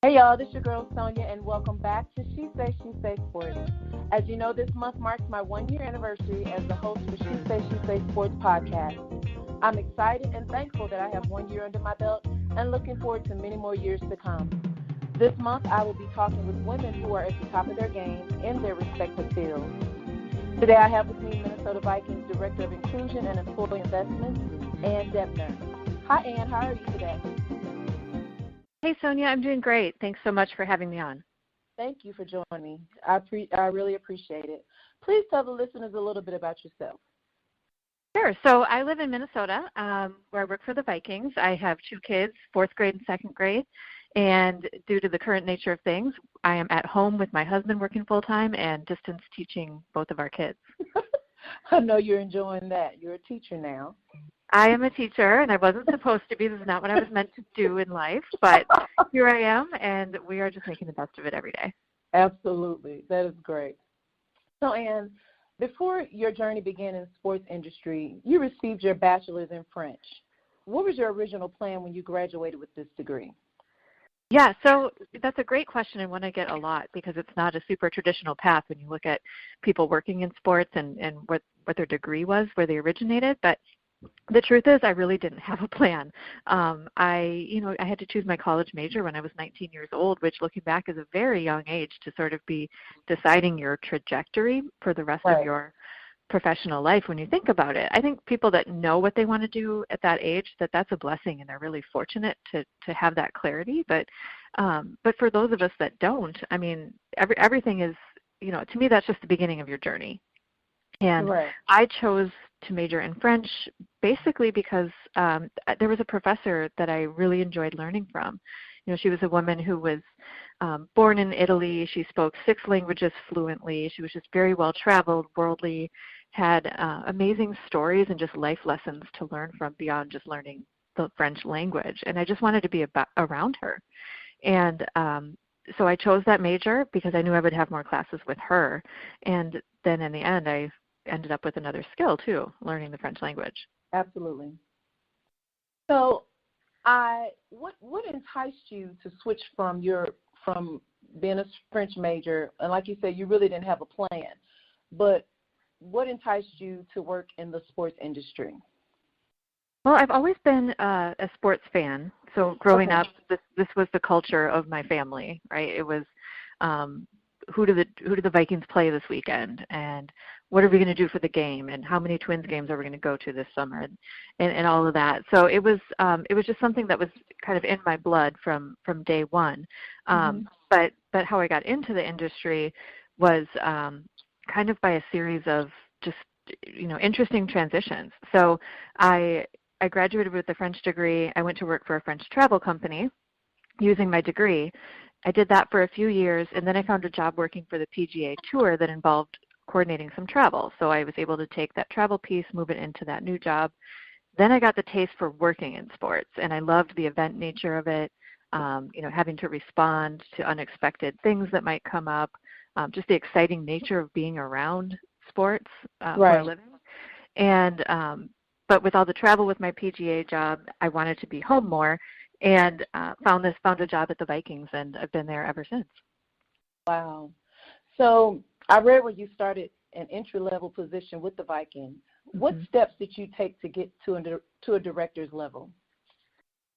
Hey y'all, this is your girl Sonia, and welcome back to She Say Sports. As you know, this month marks my 1-year anniversary as the host for She Say Sports podcast. I'm excited and thankful that I have 1 year under my belt and looking forward to many more years to come. This month, I will be talking with women who are at the top of their game in their respective fields. Today, I have with me Minnesota Vikings Director of Inclusion and Employee Investments, Ann Doepner. Hi, Ann. How are you today? Hey, Sonia, I'm doing great. Thanks so much for having me on. Thank you for joining me. I really appreciate it. Please tell the listeners a little bit about yourself. Sure. So I live in Minnesota, where I work for the Vikings. I have 2 kids, 4th grade and 2nd grade. And due to the current nature of things, I am at home with my husband working full-time and distance teaching both of our kids. I know you're enjoying that. You're a teacher now. I am a teacher, and I wasn't supposed to be. This is not what I was meant to do in life, but here I am, and we are just making the best of it every day. Absolutely. That is great. So, Ann, before your journey began in the sports industry, you received your bachelor's in French. What was your original plan when you graduated with this degree? Yeah, so that's a great question and one I get a lot because it's not a super traditional path when you look at people working in sports and what their degree was, where they originated. But the truth is I really didn't have a plan. I had to choose my college major when I was 19 years old, which looking back is a very young age to sort of be deciding your trajectory for the rest of your professional life when you think about it. I think people that know what they want to do at that age, that's a blessing and they're really fortunate to have that clarity. But for those of us that don't, I mean, everything is, to me that's just the beginning of your journey. And I chose to major in French basically because there was a professor that I really enjoyed learning from. She was a woman who was born in Italy. She spoke 6 languages fluently. She was just very well-traveled, worldly, had amazing stories and just life lessons to learn from beyond just learning the French language. And I just wanted to be around her. And so I chose that major because I knew I would have more classes with her. And then in the end, I ended up with another skill too, learning the French language. Absolutely. So what enticed you to switch from being a French major, and like you said, you really didn't have a plan, but what enticed you to work in the sports industry? Well, I've always been a sports fan. So growing up, this was the culture of my family, right? It was who do the Vikings play this weekend, and what are we going to do for the game, and how many Twins games are we going to go to this summer, and all of that. So it was just something that was kind of in my blood from day one. But how I got into the industry was kind of by a series of just interesting transitions. So I graduated with a French degree. I went to work for a French travel company using my degree. I did that for a few years, and then I found a job working for the PGA Tour that involved coordinating some travel. So I was able to take that travel piece, move it into that new job. Then I got the taste for working in sports, and I loved the event nature of it, having to respond to unexpected things that might come up, just the exciting nature of being around sports for a living. And but with all the travel with my PGA job, I wanted to be home more, and found a job at the Vikings, and I've been there ever since. Wow. So I read where you started an entry-level position with the Vikings. What steps did you take to get to a director's level?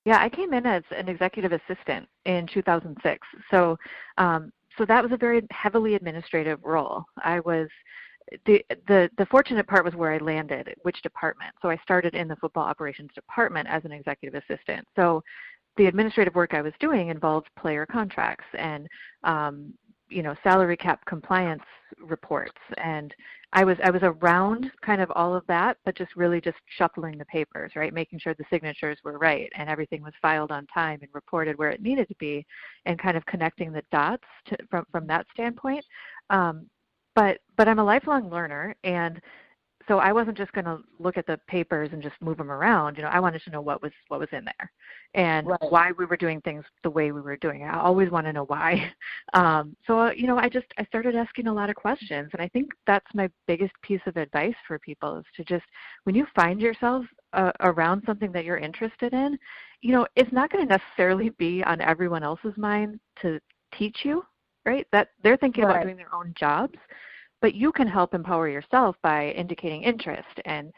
Yeah, I came in as an executive assistant in 2006. So that was a very heavily administrative role. I was the fortunate part was where I landed, which department. So I started in the football operations department as an executive assistant. So the administrative work I was doing involved player contracts and salary cap compliance reports, and I was around kind of all of that, but just shuffling the papers, right, making sure the signatures were right and everything was filed on time and reported where it needed to be, and kind of connecting the dots from that standpoint. But I'm a lifelong learner, and so I wasn't just going to look at the papers and just move them around. I wanted to know what was in there and why we were doing things the way we were doing it. I always want to know why. So I started asking a lot of questions, and I think that's my biggest piece of advice for people is to just, when you find yourself around something that you're interested in it's not going to necessarily be on everyone else's mind to teach you, right? That they're thinking about doing their own jobs, but you can help empower yourself by indicating interest and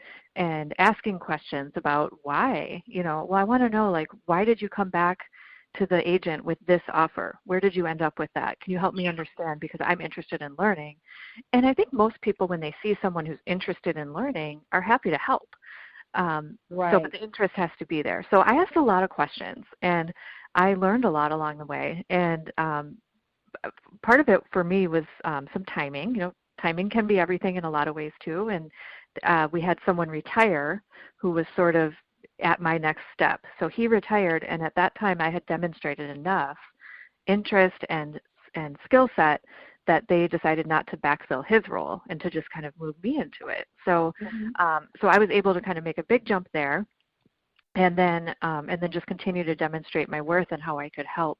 asking questions about why. Well, I want to know, like, why did you come back to the agent with this offer? Where did you end up with that? Can you help me understand, because I'm interested in learning? And I think most people, when they see someone who's interested in learning, are happy to help. But the interest has to be there. So I asked a lot of questions, and I learned a lot along the way. And part of it for me was some timing. Timing can be everything in a lot of ways too. And we had someone retire who was sort of at my next step. So he retired, and at that time I had demonstrated enough interest and skill set that they decided not to backfill his role and to just kind of move me into it. So so I was able to kind of make a big jump there, and then just continue to demonstrate my worth and how I could help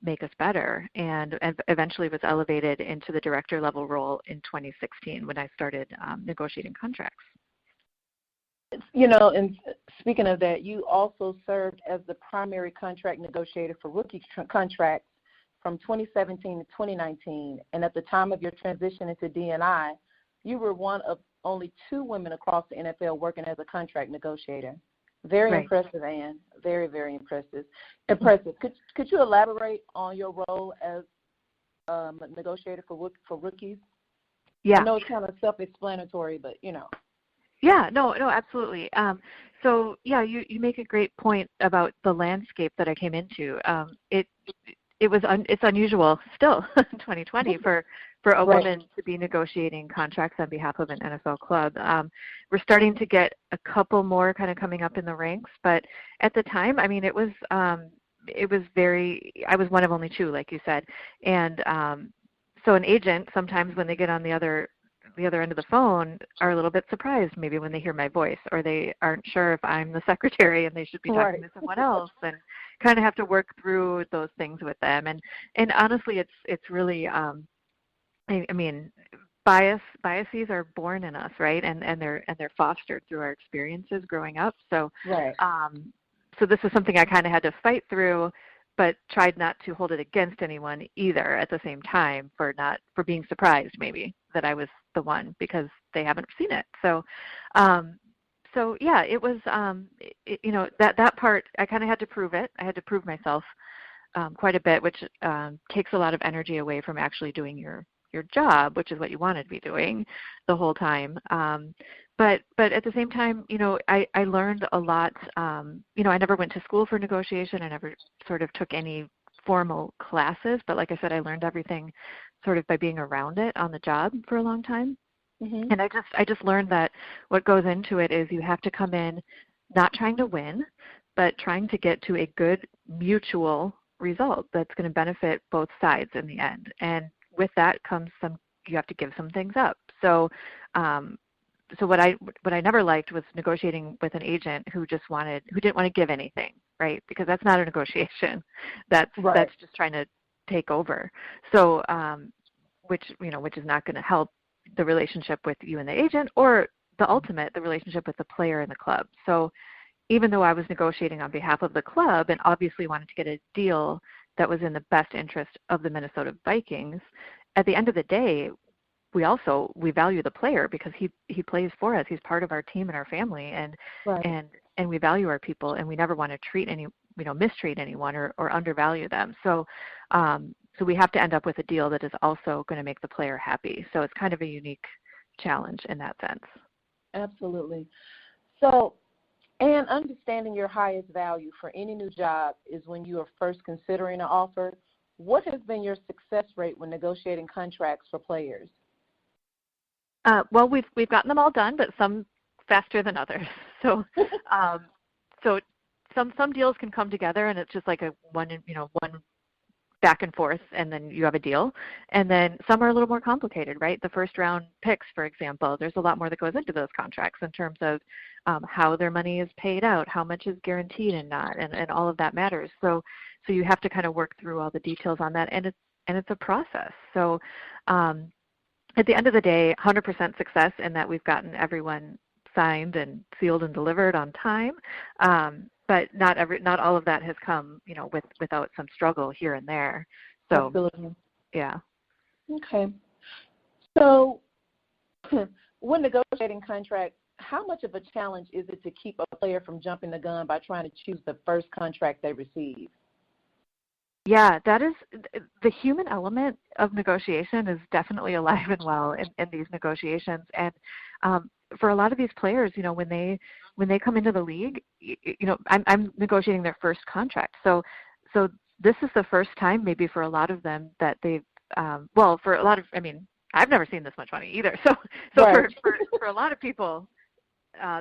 make us better, and eventually was elevated into the director level role in 2016 when I started negotiating contracts. And speaking of that, you also served as the primary contract negotiator for rookie contracts from 2017 to 2019. And at the time of your transition into D&I, you were one of only 2 women across the NFL working as a contract negotiator. Very impressive, Ann. Very, very impressive. Could you elaborate on your role as a negotiator for rookies? Yeah. I know it's kind of self-explanatory, but Yeah, no, absolutely. So yeah, you make a great point about the landscape that I came into. It's unusual still in 2020 for a woman to be negotiating contracts on behalf of an NFL club. We're starting to get a couple more kind of coming up in the ranks, but at the time, I mean, I was one of only 2, like you said, and so an agent sometimes when they get on the other end of the phone are a little bit surprised maybe when they hear my voice, or they aren't sure if I'm the secretary and they should be talking to someone else, and kind of have to work through those things with them. And honestly, it's really I mean, biases are born in us, right? And they're fostered through our experiences growing up. So so this is something I kind of had to fight through, but tried not to hold it against anyone either at the same time for being surprised maybe that I was the one, because they haven't seen it. So so yeah, it was that part I kind of had to prove it. I had to prove myself quite a bit, which takes a lot of energy away from actually doing your job, which is what you wanted to be doing the whole time. But at the same time, I learned a lot. I never went to school for negotiation. I never sort of took any formal classes, but like I said, I learned everything sort of by being around it on the job for a long time. Mm-hmm. And I just learned that what goes into it is you have to come in not trying to win, but trying to get to a good mutual result that's going to benefit both sides in the end. And with that comes you have to give some things up. So so what I never liked was negotiating with an agent who didn't want to give anything, right? Because that's not a negotiation. That's just trying to take over. So which is not going to help the relationship with you and the agent, or the relationship with the player and the club. So even though I was negotiating on behalf of the club and obviously wanted to get a deal that was in the best interest of the Minnesota Vikings, at the end of the day, we value the player because he plays for us. He's part of our team and our family, and we value our people, and we never want to mistreat anyone or undervalue them. So so we have to end up with a deal that is also going to make the player happy. So it's kind of a unique challenge in that sense. Absolutely. So, and understanding your highest value for any new job is when you are first considering an offer. What has been your success rate when negotiating contracts for players? Well, we've gotten them all done, but some faster than others. So so some deals can come together, and it's just like one back and forth, and then you have a deal. And then some are a little more complicated, right? The first round picks, for example, there's a lot more that goes into those contracts in terms of how their money is paid out, how much is guaranteed and not, and all of that matters. So you have to kind of work through all the details on that, and it's a process. So at the end of the day, 100% success in that we've gotten everyone signed and sealed and delivered on time. but not all of that has come, without some struggle here and there. So, absolutely. yeah. Okay. So when negotiating contracts, how much of a challenge is it to keep a player from jumping the gun by trying to choose the first contract they receive? Yeah, that is the human element of negotiation is definitely alive and well in these negotiations. And for a lot of these players, when they come into the league, I'm negotiating their first contract. So this is the first time maybe for a lot of them that they've for a lot of, I've never seen this much money either. So Right. for a lot of people,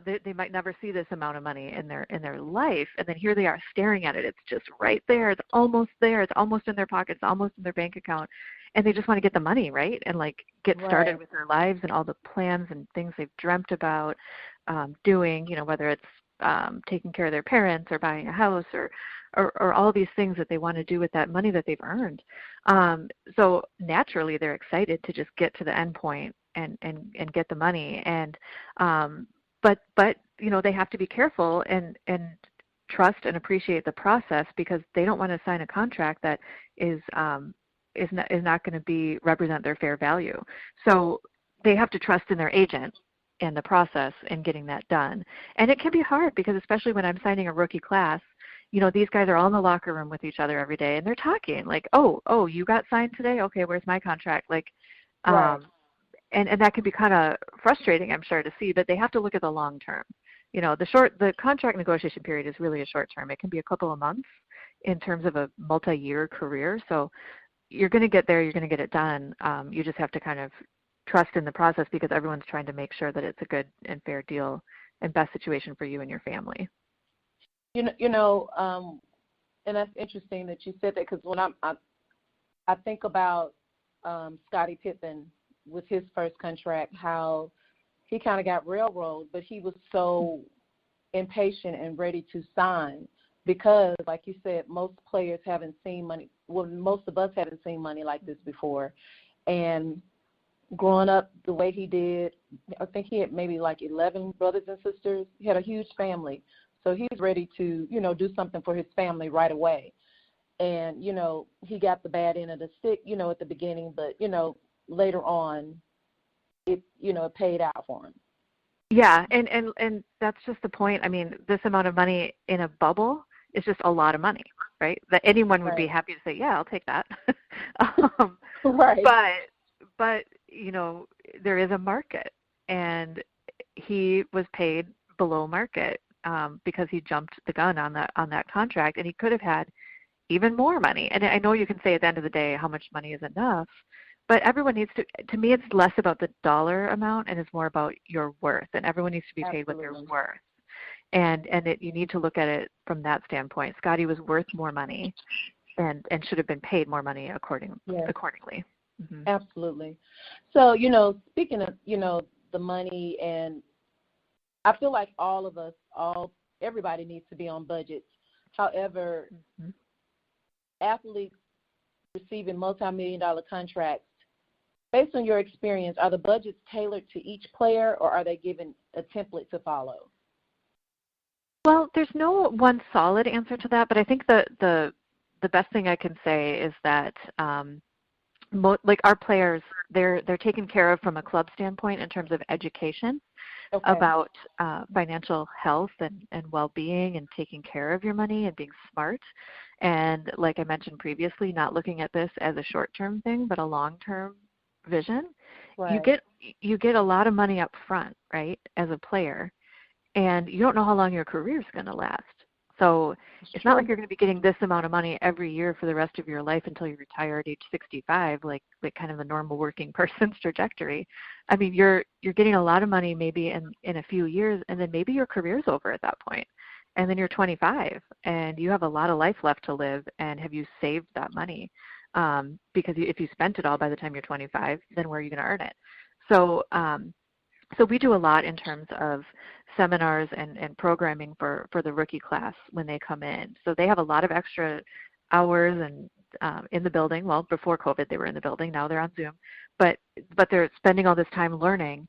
they might never see this amount of money in their life, and then here they are staring at it. It's just right there. It's almost there. It's almost in their pockets. Almost in their bank account, and they just want to get the money, right, and get started Right. with their lives and all the plans and things they've dreamt about doing. Whether it's taking care of their parents or buying a house or all these things that they want to do with that money that they've earned. So naturally, they're excited to just get to the end point and get the money and. But they have to be careful and trust and appreciate the process because they don't want to sign a contract that is not going to represent their fair value. So they have to trust in their agent and the process in getting that done. And it can be hard because especially when I'm signing a rookie class, these guys are all in the locker room with each other every day and they're talking like, oh, you got signed today? Okay, where's my contract? Right. And that can be kind of frustrating, I'm sure, to see, but they have to look at the long term. The contract negotiation period is really a short term. It can be a couple of months in terms of a multi-year career. So you're going to get there. You're going to get it done. You just have to kind of trust in the process because everyone's trying to make sure that it's a good and fair deal and best situation for you and your family. And that's interesting that you said that because when I think about Scottie Pippen with his first contract, how he kind of got railroaded, but he was so impatient and ready to sign because, like you said, most players haven't seen money. Well, most of us haven't seen money like this before. And growing up the way he did, I think he had maybe 11 brothers and sisters. He had a huge family. So he was ready to, do something for his family right away. And, he got the bad end of the stick, at the beginning, but, later on, it paid out for him. Yeah, and that's just the point. This amount of money in a bubble is just a lot of money, right? That anyone would be happy to say, yeah, I'll take that. Right. But there is a market, and he was paid below market because he jumped the gun on that contract, and he could have had even more money. And I know you can say at the end of the day how much money is enough. But everyone needs to me, it's less about the dollar amount and it's more about your worth. And everyone needs to be paid what they're worth. And you need to look at it from that standpoint. Scottie was worth more money and should have been paid more money accordingly. Mm-hmm. Absolutely. So, speaking of, the money, and I feel like all of us, everybody needs to be on budgets. However, athletes receiving multi-million-dollar contracts, based on your experience, are the budgets tailored to each player, or are they given a template to follow? Well, there's no one solid answer to that, but I think the best thing I can say is that our players, they're taken care of from a club standpoint in terms of education about financial health and well-being and taking care of your money and being smart. And like I mentioned previously, not looking at this as a short-term thing, but a long-term vision. Right. You get a lot of money up front, right, as a player, and you don't know how long your career is going to last. So it's not like you're going to be getting this amount of money every year for the rest of your life until you retire at age 65, like kind of a normal working person's trajectory. You're getting a lot of money maybe in a few years, and then maybe your career's over at that point. And then you're 25, and you have a lot of life left to live, and have you saved that money? Because if you spent it all by the time you're 25, then where are you going to earn it? So we do a lot in terms of seminars and programming for the rookie class when they come in. So they have a lot of extra hours and in the building. Well, before COVID, they were in the building. Now they're on Zoom. But they're spending all this time learning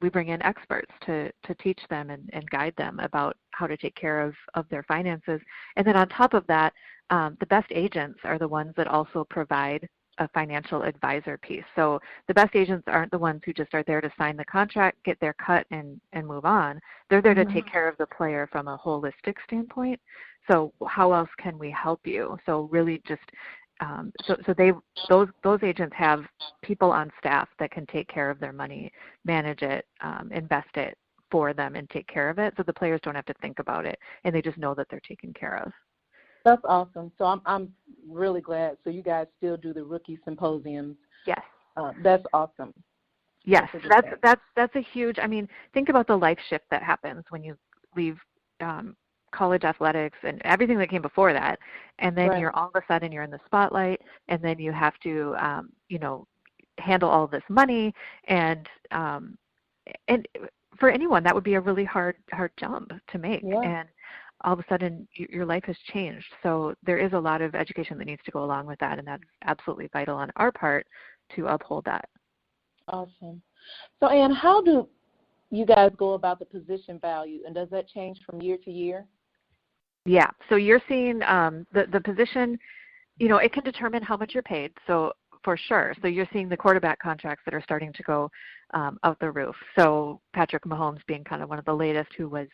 we bring in experts to teach them and guide them about how to take care of their finances. And then on top of that, the best agents are the ones that also provide a financial advisor piece. So the best agents aren't the ones who just are there to sign the contract, get their cut, and move on. They're there to take care of the player from a holistic standpoint. So how else can we help you? So really just those agents have people on staff that can take care of their money, manage it, invest it for them, and take care of it. So the players don't have to think about it, and they just know that they're taken care of. That's awesome. So I'm really glad. So you guys still do the rookie symposiums. Yes. That's awesome. Yes, that's a huge. I mean, think about the life shift that happens when you leave college athletics and everything that came before that, and then you're all of a sudden you're in the spotlight, and then you have to handle all of this money, and for anyone that would be a really hard jump to make. Yeah. And all of a sudden your life has changed. So there is a lot of education that needs to go along with that, and that's absolutely vital on our part to uphold that. Awesome. So Ann, how do you guys go about the position value, and does that change from year to year? Yeah, so you're seeing the position, it can determine how much you're paid, so for sure. So you're seeing the quarterback contracts that are starting to go out the roof. So Patrick Mahomes being kind of one of the latest, who was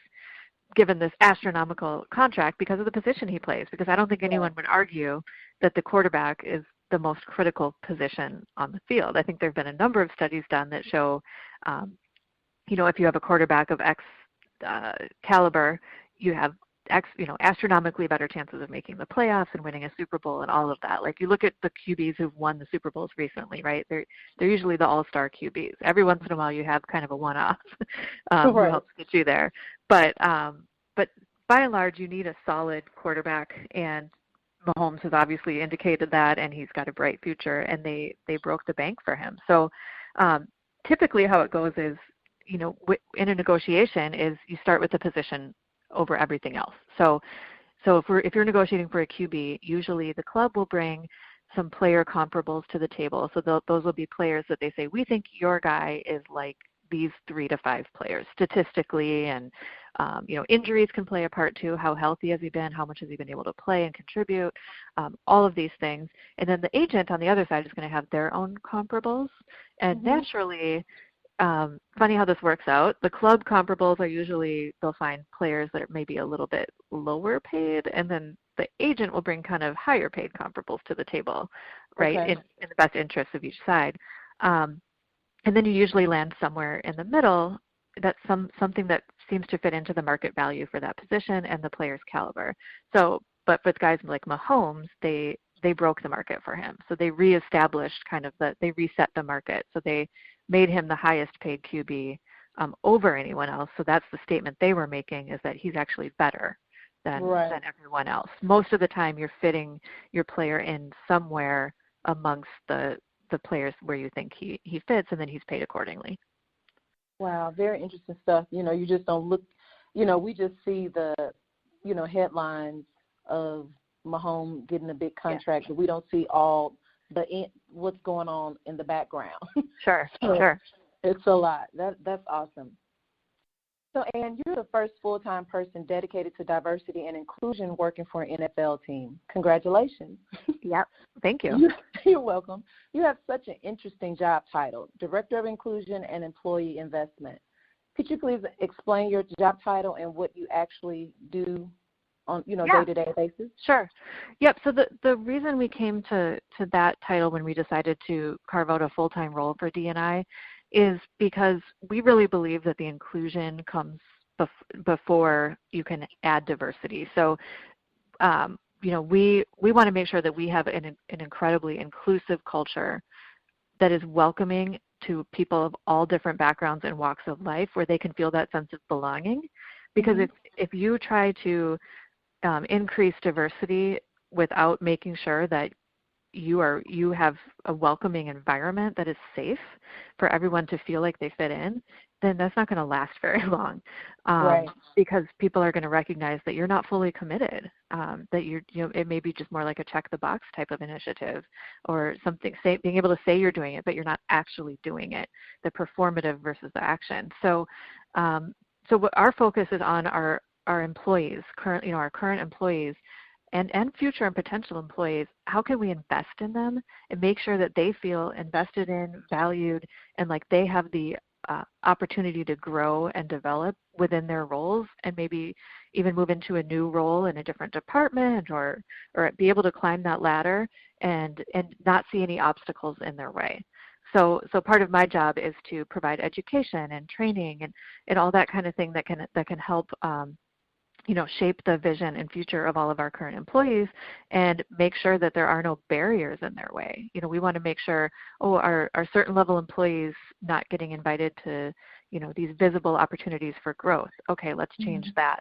given this astronomical contract because of the position he plays, because I don't think anyone would argue that the quarterback is the most critical position on the field. I think there have been a number of studies done that show, if you have a quarterback of X caliber, you have astronomically better chances of making the playoffs and winning a Super Bowl and all of that. Like, you look at the QBs who've won the Super Bowls recently, right? They're usually the all-star QBs. Every once in a while you have kind of a one-off who helps get you there. But by and large, you need a solid quarterback, and Mahomes has obviously indicated that, and he's got a bright future, and they broke the bank for him. So typically how it goes is, in a negotiation, is you start with the position over everything else. So if you're negotiating for a QB, usually the club will bring some player comparables to the table. So those will be players that they say, we think your guy is like these 3 to 5 players statistically, and injuries can play a part too. How healthy has he been? How much has he been able to play and contribute? All of these things. And then the agent on the other side is going to have their own comparables. And naturally, funny how this works out. The club comparables are usually, they'll find players that are maybe a little bit lower paid, and then the agent will bring kind of higher paid comparables to the table, right, in the best interest of each side. And then you usually land somewhere in the middle. That's something that seems to fit into the market value for that position and the player's caliber. So, but with guys like Mahomes, they broke the market for him. So they reestablished they reset the market. So they made him the highest paid QB over anyone else. So that's the statement they were making, is that he's actually better than everyone else. Most of the time you're fitting your player in somewhere amongst the players where you think he fits, and then he's paid accordingly. Wow, very interesting stuff. You just don't look, we just see the, headlines of Mahomes getting a big contract, but we don't see all what's going on in the background. Sure. It's a lot. That's awesome. So, Ann, you're the first full-time person dedicated to diversity and inclusion working for an NFL team. Congratulations. Yep. Thank you. You're welcome. You have such an interesting job title, Director of Inclusion and Employee Investment. Could you please explain your job title and what you actually do on day-to-day basis? Sure. Yep. So the reason we came to that title when we decided to carve out a full-time role for D&I is because we really believe that the inclusion comes before you can add diversity. So, we want to make sure that we have an incredibly inclusive culture that is welcoming to people of all different backgrounds and walks of life, where they can feel that sense of belonging. Because if you try to increase diversity without making sure that you have a welcoming environment that is safe for everyone to feel like they fit in, then that's not going to last very long, Right. because people are going to recognize that you're not fully committed, that it may be just more like a check the box type of initiative or something, being able to say you're doing it, but you're not actually doing it, the performative versus the action. So, what our focus is on our employees, our current employees, and future and potential employees. How can we invest in them and make sure that they feel invested in, valued, and like they have the opportunity to grow and develop within their roles, and maybe even move into a new role in a different department, or be able to climb that ladder and not see any obstacles in their way. So part of my job is to provide education and training and all that kind of thing that can help shape the vision and future of all of our current employees and make sure that there are no barriers in their way. We want to make sure, are certain level employees not getting invited to, these visible opportunities for growth? Okay, let's change that.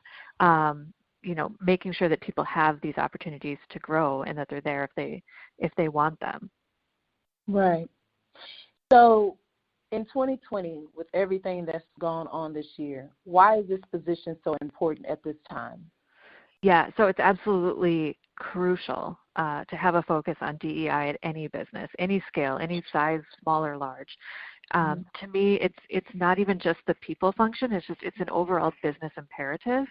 Making sure that people have these opportunities to grow and that they're there if they want them. Right. So in 2020, with everything that's gone on this year, why is this position so important at this time? Yeah, so it's absolutely crucial to have a focus on DEI at any business, any scale, any size, small or large. To me, it's not even just the people function. It's an overall business imperative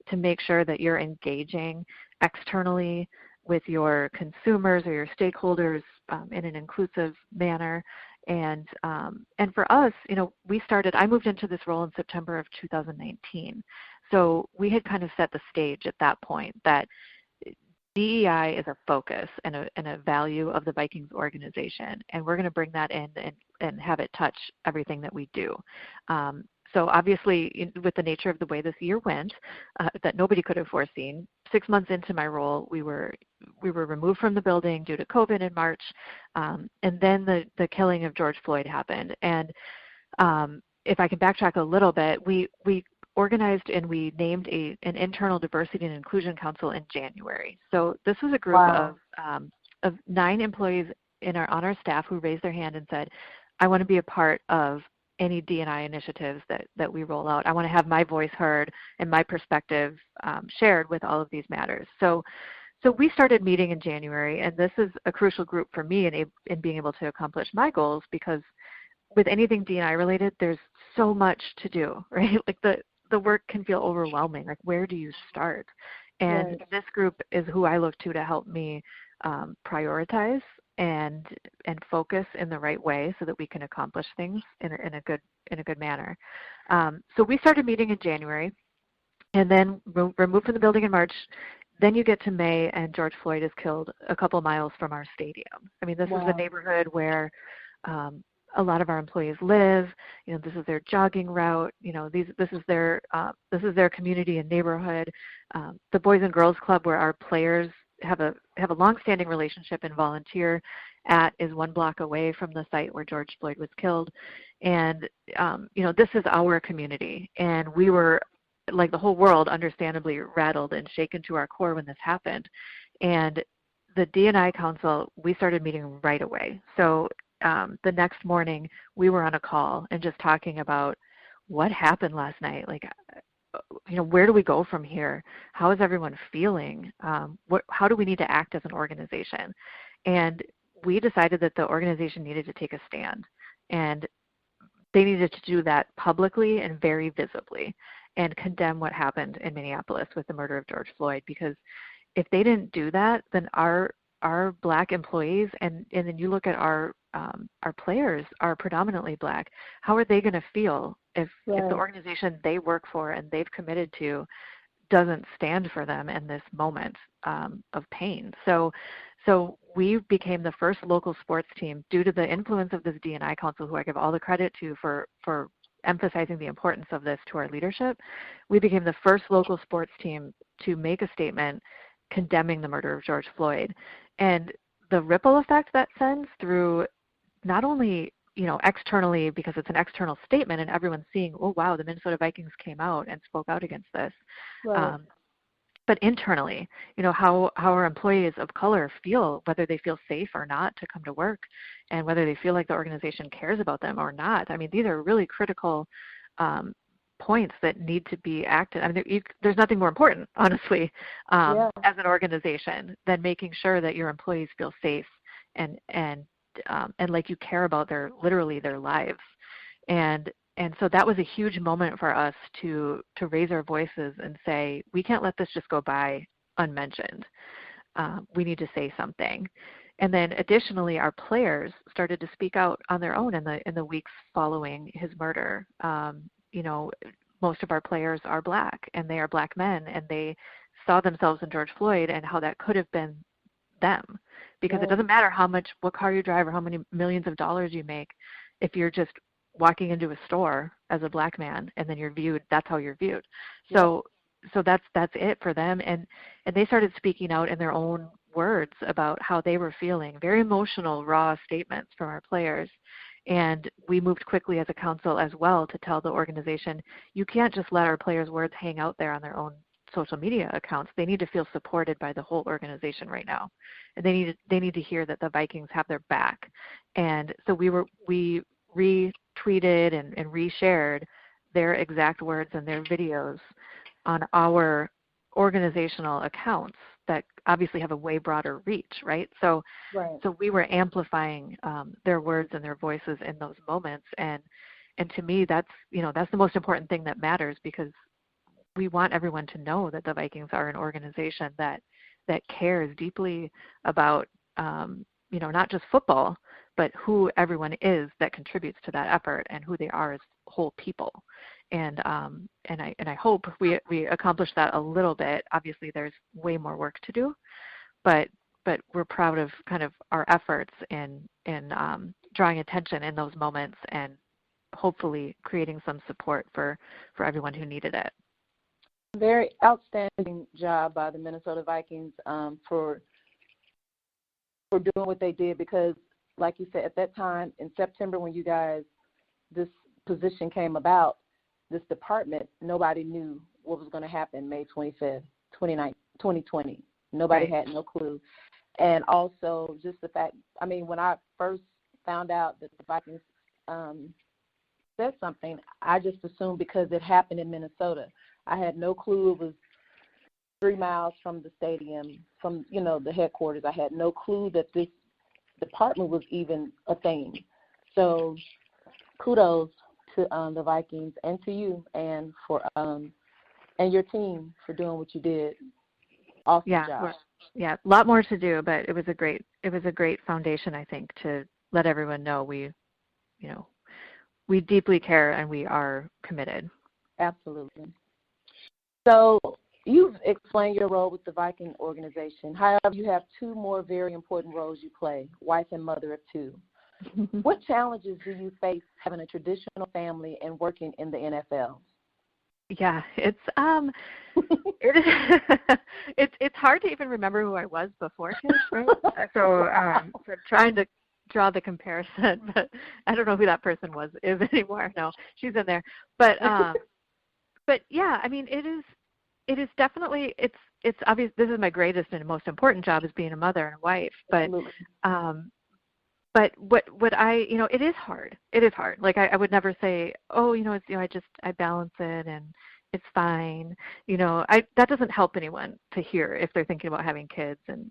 to make sure that you're engaging externally with your consumers or your stakeholders in an inclusive manner. And for us, I moved into this role in September of 2019. So we had kind of set the stage at that point that DEI is a focus and a value of the Vikings organization, and we're going to bring that in and have it touch everything that we do. So obviously, with the nature of the way this year went, that nobody could have foreseen, 6 months into my role, we were removed from the building due to COVID in March, and then the killing of George Floyd happened. And if I can backtrack a little bit, we organized and we named an internal diversity and inclusion council in January. So this was a group of 9 employees on our staff who raised their hand and said, I want to be a part of any D&I initiatives that we roll out. I want to have my voice heard and my perspective shared with all of these matters. So we started meeting in January, and this is a crucial group for me in being able to accomplish my goals, because with anything D&I related, there's so much to do, right? Like the work can feel overwhelming. Like, where do you start? And this group is who I look to help me prioritize and focus in the right way so that we can accomplish things in a good manner. So we started meeting in January, and then we're moved from the building in March. Then you get to May, and George Floyd is killed a couple miles from our stadium. I mean, this is the neighborhood where a lot of our employees live. This is their jogging route. This is their community and neighborhood. The Boys and Girls Club, where our players have a long-standing relationship and volunteer at, is 1 block away from the site where George Floyd was killed. And this is our community, and we were, like the whole world, understandably rattled and shaken to our core when this happened. And the D&I Council, we started meeting right away. So the next morning, we were on a call and just talking about what happened last night. Like, where do we go from here? How is everyone feeling? How do we need to act as an organization? And we decided that the organization needed to take a stand, and they needed to do that publicly and very visibly and condemn what happened in Minneapolis with the murder of George Floyd. Because if they didn't do that, then our Black employees, and then you look at our players are predominantly Black. How are they going to feel if the organization they work for and they've committed to doesn't stand for them in this moment of pain? So we became the first local sports team, due to the influence of this D&I Council, who I give all the credit to for emphasizing the importance of this to our leadership. We became the first local sports team to make a statement condemning the murder of George Floyd. And the ripple effect that sends through, not only externally, because it's an external statement and everyone's seeing, oh wow, the Minnesota Vikings came out and spoke out against this, but internally, how our employees of color feel, whether they feel safe or not to come to work, and whether they feel like the organization cares about them or not. I mean, these are really critical points that need to be acted. I mean, there's nothing more important, honestly, as an organization than making sure that your employees feel safe and like you care about literally their lives. And so that was a huge moment for us to raise our voices and say, we can't let this just go by unmentioned. We need to say something. And then additionally, our players started to speak out on their own in the weeks following his murder. Most of our players are Black, and they are Black men, and they saw themselves in George Floyd and how that could have been them. Because it doesn't matter what car you drive or how many millions of dollars you make, if you're just walking into a store as a Black man and then you're viewed, that's how you're viewed. So that's it for them. And they started speaking out in their own words about how they were feeling, very emotional, raw statements from our players. And we moved quickly as a council as well to tell the organization, you can't just let our players' words hang out there on their own social media accounts. They need to feel supported by the whole organization right now. And they need to hear that the Vikings have their back. And so we retweeted and reshared their exact words and their videos on our organizational accounts that obviously have a way broader reach, right? So we were amplifying their words and their voices in those moments, and to me, that's the most important thing that matters, because we want everyone to know that the Vikings are an organization that cares deeply about not just football, but who everyone is that contributes to that effort and who they are as whole people. And I hope we accomplish that a little bit. Obviously, there's way more work to do, but we're proud of kind of our efforts in drawing attention in those moments and hopefully creating some support for everyone who needed it. Very outstanding job by the Minnesota Vikings for doing what they did, because, like you said, at that time in September when this position came about, this department, nobody knew what was going to happen May 25th, 2020. Nobody had no clue. And also just the fact, when I first found out that the Vikings said something, I just assumed because it happened in Minnesota. I had no clue it was 3 miles from the stadium, from, the headquarters. I had no clue that this department was even a thing. So kudos to the Vikings and to you and for and your team for doing what you did. Awesome job. A lot more to do, but it was a great foundation, I think, to let everyone know we deeply care and we are committed. Absolutely. So you've explained your role with the Viking organization. However, you have 2 more very important roles you play, wife and mother of 2. What challenges do you face having a traditional family and working in the NFL? Yeah, it's it's hard to even remember who I was before kids, right? So trying to draw the comparison, but I don't know who that person is anymore. No, she's in there. But yeah, it is definitely it's obvious. This is my greatest and most important job, is being a mother and a wife. But But what it is hard. It is hard. Like I would never say, I balance it and it's fine. That doesn't help anyone to hear if they're thinking about having kids and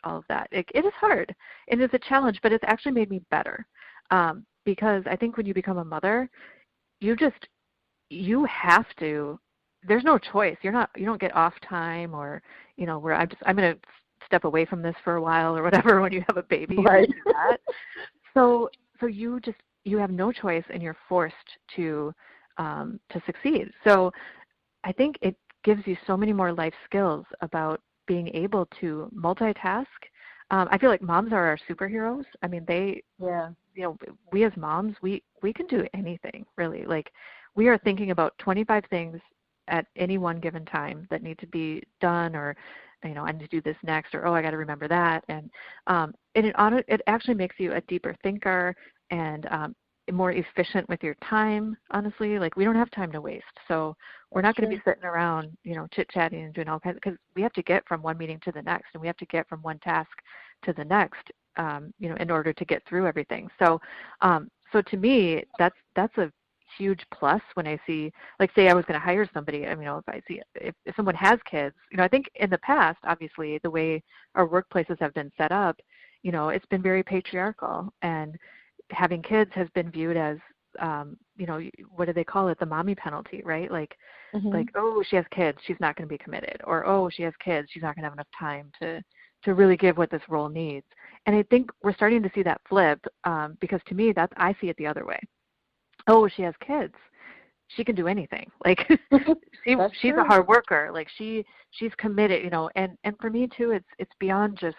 all of that. It is hard. It is a challenge, but it's actually made me better. Because I think when you become a mother, you have to. There's no choice. You don't get off time, or where I'm going to step away from this for a while or whatever when you have a baby. Right. You do that. So you have no choice, and you're forced to succeed. So I think it gives you so many more life skills about being able to multitask. I feel like moms are our superheroes. We as moms, we can do anything, really. Like, we are thinking about 25 things at any one given time that need to be done, or I need to do this next, or I got to remember that, and it actually makes you a deeper thinker and more efficient with your time. Honestly, like, we don't have time to waste, so we're not going to be sitting around, chit chatting and doing all kinds, because we have to get from one meeting to the next, and we have to get from one task to the next, in order to get through everything. So to me, that's a huge plus when I see, like, say I was going to hire somebody. I mean, if I see if someone has kids, I think in the past, obviously, the way our workplaces have been set up, it's been very patriarchal, and having kids has been viewed as, what do they call it? The mommy penalty, right? Like, oh, she has kids, she's not going to be committed, or oh, she has kids, she's not going to have enough time to really give what this role needs. And I think we're starting to see that flip, because to me, I see it the other way. Oh, she has kids, she can do anything. Like, she's a hard worker. Like, she's committed. And for me too, it's beyond just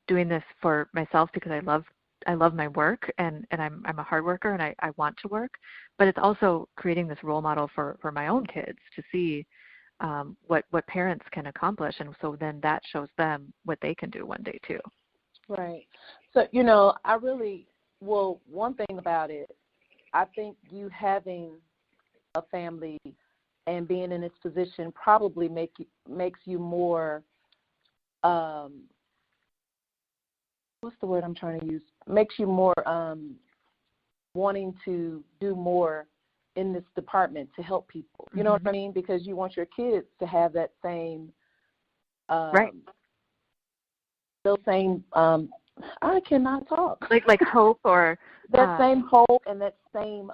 doing this for myself because I love my work, and I'm a hard worker, and I want to work, but it's also creating this role model for my own kids to see what parents can accomplish, and so then that shows them what they can do one day too. Right. So, one thing about it, I think you having a family and being in this position probably makes you more, what's the word I'm trying to use? Makes you more wanting to do more in this department to help people. You know what I mean? Because you want your kids to have that same, right. Those same, I cannot talk. Like hope, or that same hope, and that same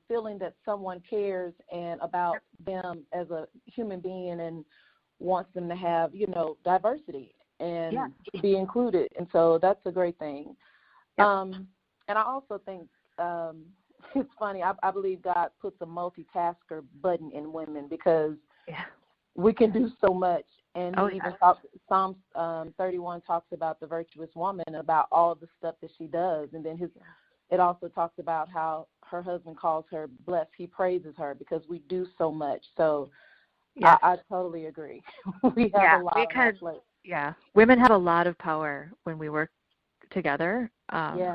feeling that someone cares and about them as a human being and wants them to have, diversity and to be included. And so that's a great thing. And I also think it's funny. I believe God puts a multitasker button in women because we can do so much. And Psalms 31 talks about the virtuous woman, about all the stuff that she does. And then it also talks about how her husband calls her blessed. He praises her because we do so much. So I totally agree. We have a lot on our plate. Yeah, women have a lot of power when we work together. Some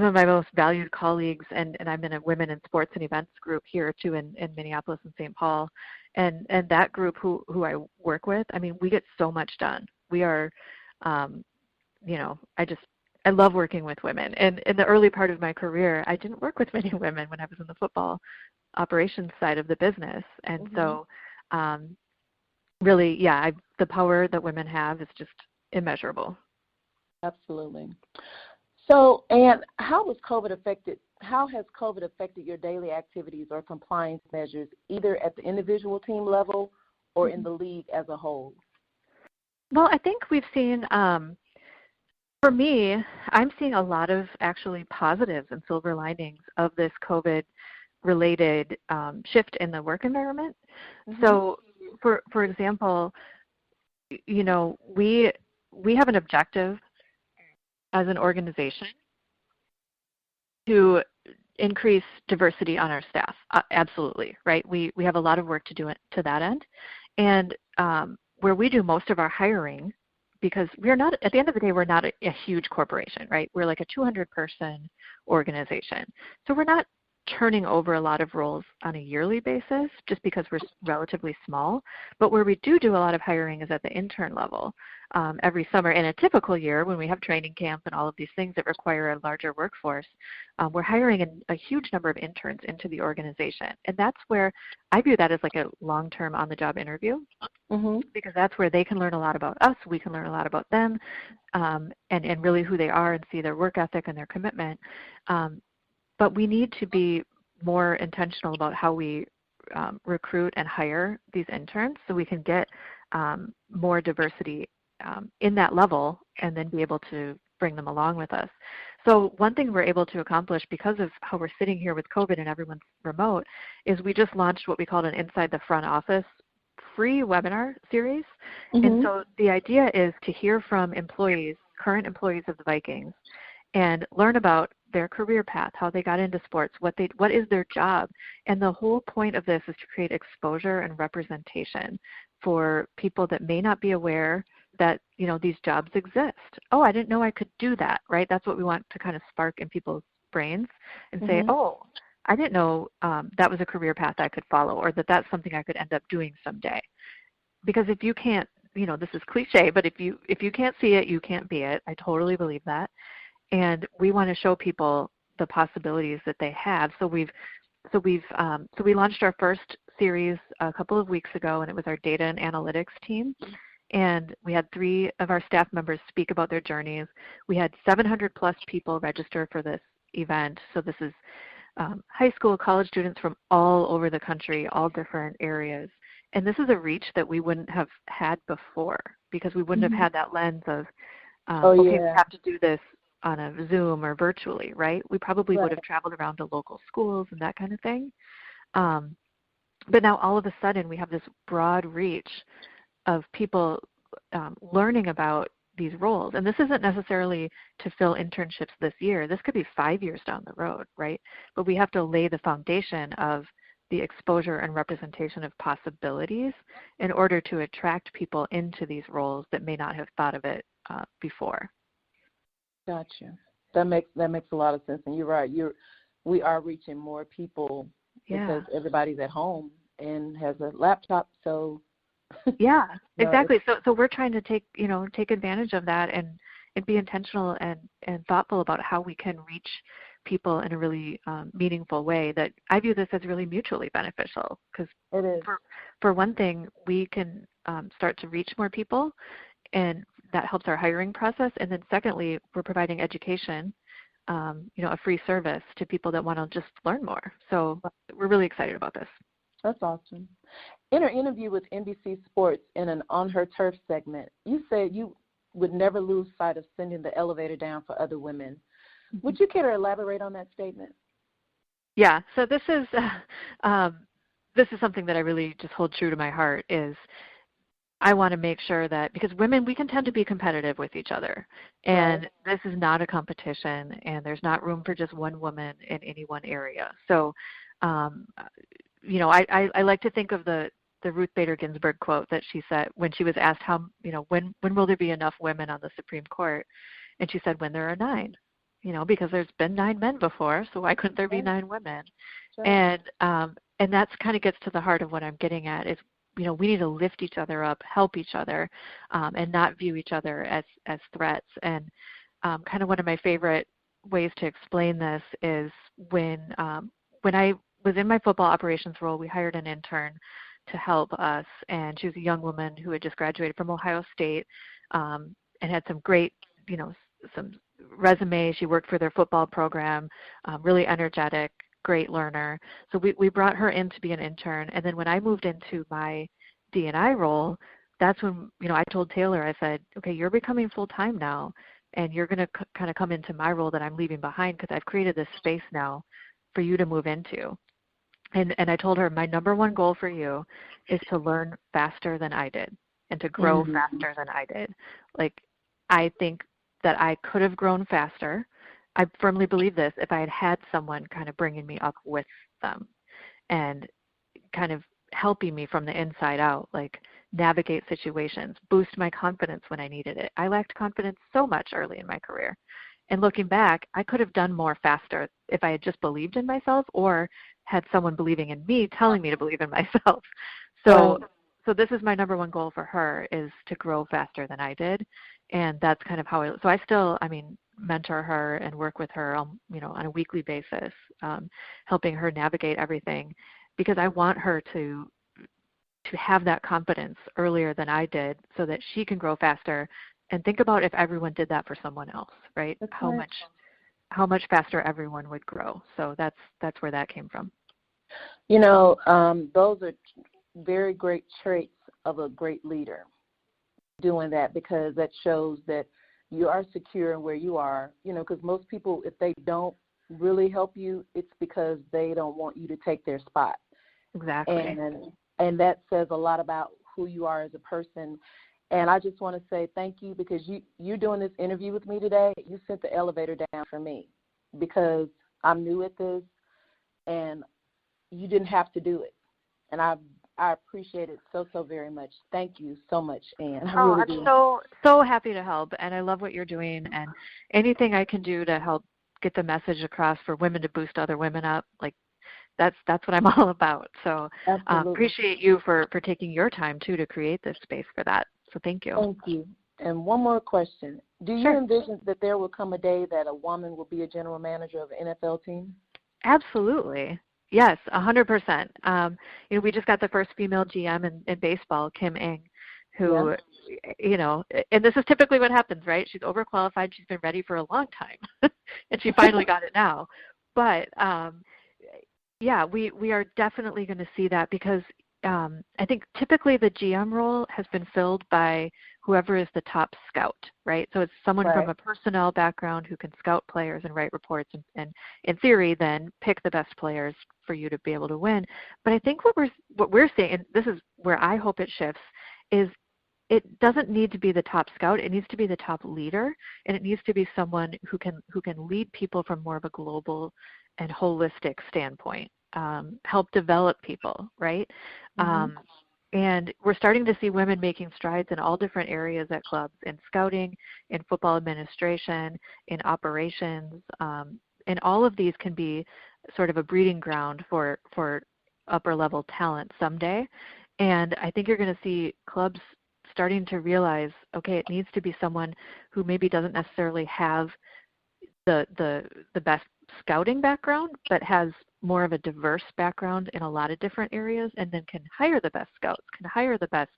of my most valued colleagues, and I'm in a women in sports and events group here too in Minneapolis and St. Paul, and that group who I work with, I mean, we get so much done. We are, I love working with women. And in the early part of my career, I didn't work with many women when I was in the football operations side of the business, and so really, the power that women have is just immeasurable. Absolutely. So, Ann, how has COVID affected your daily activities or compliance measures, either at the individual team level or in the league as a whole? Well, I think we've seen, for me, I'm seeing a lot of actually positives and silver linings of this COVID-related shift in the work environment. So, for example, we have an objective as an organization to increase diversity on our staff. Absolutely, right? We have a lot of work to do to that end. And where we do most of our hiring, because we're not, at the end of the day, we're not a huge corporation, right? We're like a 200-person organization. So we're not turning over a lot of roles on a yearly basis just because we're relatively small. But where we do a lot of hiring is at the intern level. Every summer in a typical year when we have training camp and all of these things that require a larger workforce, we're hiring a huge number of interns into the organization. And that's where I view that as like a long-term on-the-job interview, because that's where they can learn a lot about us, we can learn a lot about them, and really who they are and see their work ethic and their commitment. But we need to be more intentional about how we recruit and hire these interns so we can get more diversity in that level and then be able to bring them along with us. So one thing we're able to accomplish because of how we're sitting here with COVID and everyone's remote is we just launched what we called an Inside the Front Office free webinar series. And so the idea is to hear from employees, current employees of the Vikings, and learn about their career path, how they got into sports, what is their job. And the whole point of this is to create exposure and representation for people that may not be aware that, these jobs exist. Oh, I didn't know I could do that, right? That's what we want to kind of spark in people's brains and say, oh, I didn't know that was a career path I could follow, or that that's something I could end up doing someday. Because if you can't, this is cliche, but if you can't see it, you can't be it. I totally believe that. And we want to show people the possibilities that they have. So we launched our first series a couple of weeks ago, and it was our data and analytics team. And we had 3 of our staff members speak about their journeys. We had 700 plus people register for this event. So this is high school, college students from all over the country, all different areas. And this is a reach that we wouldn't have had before, because we wouldn't have had that lens of, we have to do this on a Zoom or virtually, right? We probably would have traveled around to local schools and that kind of thing. But now all of a sudden we have this broad reach of people learning about these roles. And this isn't necessarily to fill internships this year. This could be 5 years down the road, right? But we have to lay the foundation of the exposure and representation of possibilities in order to attract people into these roles that may not have thought of it before. Gotcha. That makes a lot of sense. And you're right. We are reaching more people because everybody's at home and has a laptop. So yeah, exactly. So we're trying to take advantage of that and be intentional and thoughtful about how we can reach people in a really meaningful way that I view this as really mutually beneficial, because for one thing, we can start to reach more people, and that helps our hiring process. And then secondly, we're providing education, a free service to people that want to just learn more. So we're really excited about this. That's awesome. In an interview with NBC Sports in an On Her Turf segment, you said you would never lose sight of sending the elevator down for other women. Would you care to elaborate on that statement? Yeah. So this is something that I really just hold true to my heart. Is I want to make sure that, because women, we can tend to be competitive with each other, and this is not a competition, and there's not room for just one woman in any one area. So, I like to think of the Ruth Bader Ginsburg quote that she said when she was asked when will there be enough women on the Supreme Court, and she said, when there are 9, because there's been 9 men before, so why couldn't there be 9 women? Sure. And that's kind of gets to the heart of what I'm getting at is, we need to lift each other up, help each other, and not view each other as threats. And kind of one of my favorite ways to explain this is when I was in my football operations role, we hired an intern to help us, and she was a young woman who had just graduated from Ohio State and had some great, some resume. She worked for their football program, really energetic, great learner. So we brought her in to be an intern. And then when I moved into my D&I role, that's when, I told Taylor, I said, okay, you're becoming full-time now, and you're going to kind of come into my role that I'm leaving behind, because I've created this space now for you to move into. And I told her, my number one goal for you is to learn faster than I did and to grow faster than I did. Like, I think that I could have grown faster. I firmly believe this, if I had had someone kind of bringing me up with them and kind of helping me from the inside out, like navigate situations, boost my confidence when I needed it. I lacked confidence so much early in my career. And looking back, I could have done more faster if I had just believed in myself or had someone believing in me, telling me to believe in myself. So this is my number one goal for her, is to grow faster than I did. And that's kind of how I still mentor her and work with her on a weekly basis, helping her navigate everything, because I want her to have that confidence earlier than I did, so that she can grow faster. And think about if everyone did that for someone else, right? That's How much faster everyone would grow. So that's where that came from. Those are very great traits of a great leader, doing that, because that shows that you are secure in where you are, because most people, if they don't really help you, it's because they don't want you to take their spot. Exactly. And that says a lot about who you are as a person. And I just want to say thank you, because you're doing this interview with me today. You sent the elevator down for me, because I'm new at this, and you didn't have to do it. And I appreciate it so very much. Thank you so much, Ann. I'm so happy to help, and I love what you're doing. And anything I can do to help get the message across for women to boost other women up, like that's what I'm all about. So appreciate you for taking your time too to create this space for that. So thank you. Thank you. And one more question. Do you Sure. envision that there will come a day that a woman will be a general manager of an NFL team? Absolutely. Yes, 100%. We just got the first female GM in baseball, Kim Ng, who, and this is typically what happens, right? She's overqualified. She's been ready for a long time, and she finally got it now. But, we are definitely going to see that because I think typically the GM role has been filled by whoever is the top scout, right? So it's someone from a personnel background who can scout players and write reports and in theory then pick the best players for you to be able to win. But I think what we're seeing, and this is where I hope it shifts, is it doesn't need to be the top scout. It needs to be the top leader, and it needs to be someone who can lead people from more of a global and holistic standpoint, help develop people, right? Mm-hmm. And we're starting to see women making strides in all different areas at clubs, in scouting, in football administration, in operations, and all of these can be sort of a breeding ground for upper level talent someday. And I think you're going to see clubs starting to realize, okay, it needs to be someone who maybe doesn't necessarily have the best scouting background, but has more of a diverse background in a lot of different areas, and then can hire the best scouts, can hire the best,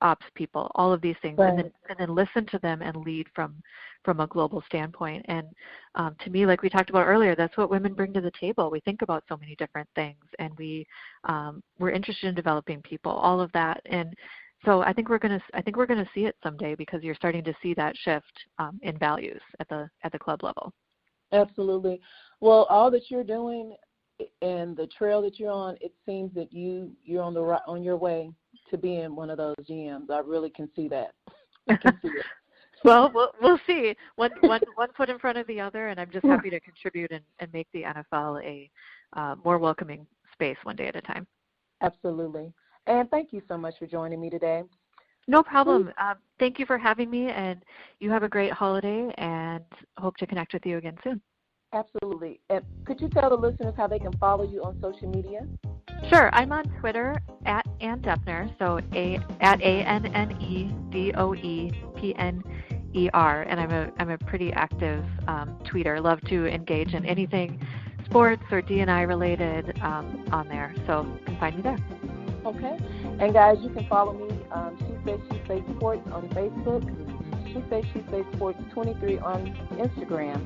ops people, all of these things, right. and then listen to them and lead from a global standpoint. And to me, like we talked about earlier, that's what women bring to the table. We think about so many different things, and we're interested in developing people, all of that. And so I think we're gonna see it someday because you're starting to see that shift in values at the club level. Absolutely. Well, all that you're doing and the trail that you're on, it seems that you're on your way to being one of those GMs. I really can see that. I can see it. Well, we'll see. One foot in front of the other, and I'm just happy to contribute and make the NFL a more welcoming space one day at a time. Absolutely. And thank you so much for joining me today. No problem. Thank you for having me, and you have a great holiday, and hope to connect with you again soon. Absolutely. And could you tell the listeners how they can follow you on social media? Sure. I'm on Twitter at Ann Doepner, so at ANNEDOEPNER, and I'm a pretty active tweeter. Love to engage in anything sports or D&I related on there, so you can find me there. Okay. And guys, you can follow me, She Says Sports on Facebook, She Says Sports 23 on Instagram.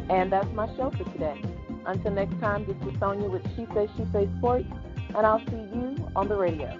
And that's my show for today. Until next time, this is Sonia with She Says Sports, and I'll see you on the radio.